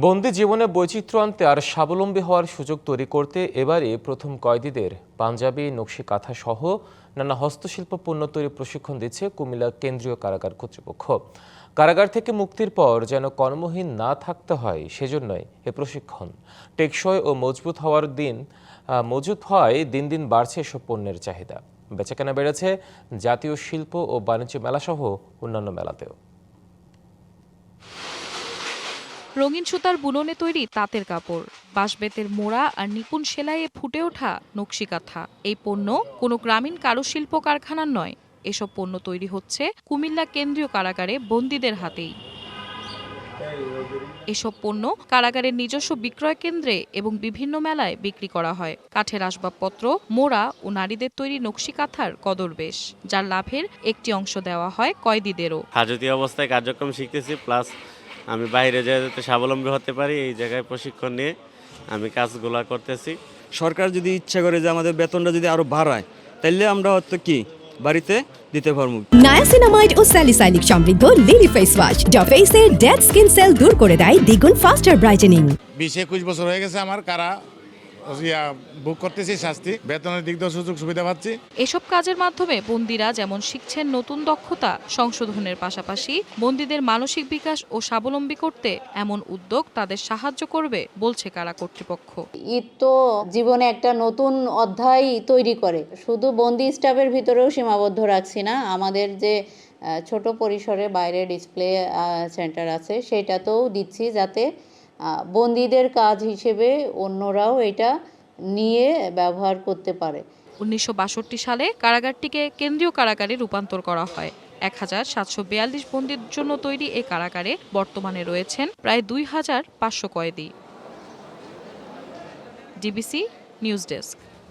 বন্দি জীবনে বৈচিত্র্য আনতে আর স্বাবলম্বী হওয়ার সুযোগ তৈরি করতে এবারে প্রথম কয়েদিদের পাঞ্জাবি, নকশি কাঁথা সহ নানা হস্তশিল্প পণ্য তৈরি প্রশিক্ষণ দিচ্ছে কুমিল্লা কেন্দ্রীয় কারাগার কর্তৃপক্ষ। কারাগার থেকে মুক্তির পর যেন কর্মহীন না থাকতে হয়, সেজন্যই এ প্রশিক্ষণ। টেকসই ও মজবুত হওয়ায় দিন দিন বাড়ছে এসব পণ্যের চাহিদা। বেচাকেনা বেড়েছে জাতীয় শিল্প ও বাণিজ্য মেলাসহ অন্যান্য মেলাতেও। রঙিন সুতার বুননে তৈরি তাঁতের কাপড়, বাঁশবেতের মোড়া আর নিপুণ সেলাইয়ে ফুটে ওঠা নকশি কাঁথা, এই পণ্য কোনো গ্রামীণ কারুশিল্প কারখানার নয়। এসব পণ্য তৈরি হচ্ছে কুমিল্লা কেন্দ্রীয় কারাগারে বন্দীদের হাতেই। এসব পণ্য কারাগারের নিজস্ব বিক্রয় কেন্দ্রে এবং বিভিন্ন মেলায় বিক্রি করা হয়। কাঠের আসবাবপত্র, মোড়া ও নারীদের তৈরি নকশি কাঁথার কদর বেশ, যার লাভের একটি অংশ দেওয়া হয় কয়েদিদেরও। হাজতি অবস্থায় কার্যক্রম শিখতেছি, প্লাস আমি বাইরে যাতে স্বাবলম্বী হতে পারি এই জায়গায় প্রশিক্ষণ নিয়ে আমি কাজগুলো করতেছি। সরকার যদি ইচ্ছা করে যে আমাদের বেতনটা যদি আরো বাড়ায়, তাহলে আমরা হয়তো কি বাড়িতে দিতে পারবো। নায়াসিনামাইড ও স্যালিসাইলিক সমৃদ্ধ লিলি ফেস ওয়াশ, যা ফেসের ডেড স্কিন সেল দূর করে দেয় দ্বিগুণ ফাস্টার ব্রাইটেনিং। 20-21 বছর হয়ে গেছে আমার কারা বুক করতেছি, শাস্তি বেতনের দিক দিয়ে সুযোগ সুবিধা পাচ্ছি। এসব কাজের মাধ্যমে বন্দীরা যেমন শিখছেন নতুন দক্ষতা সংশোধনের পাশাপাশি বন্দীদের মানসিক বিকাশ ও স্বাবলম্বী করতে এমন উদ্যোগ তাদের সাহায্য করবে বলছে কারা কর্তৃপক্ষ। ঈদ তো জীবনে একটা নতুন অধ্যায় তৈরি করে, শুধু বন্দি স্টাফের ভিতরেও সীমাবদ্ধ রাখছি না, আমাদের যে ছোট পরিসরে বাইরে ডিসপ্লে সেন্টার আছে সেটাতেও দিচ্ছি, যাতে বন্দীদের কাজ হিসেবে অন্যরাও এটা নিয়ে ব্যবহার করতে পারে। 1962 সালে কারাগারটিকে কেন্দ্রীয় কারাগারে রূপান্তর করা হয়। 1742 বন্দীর জন্য তৈরি এই কারাগারে বর্তমানে রয়েছেন প্রায় 2500 কয়েদি। DBC news desk.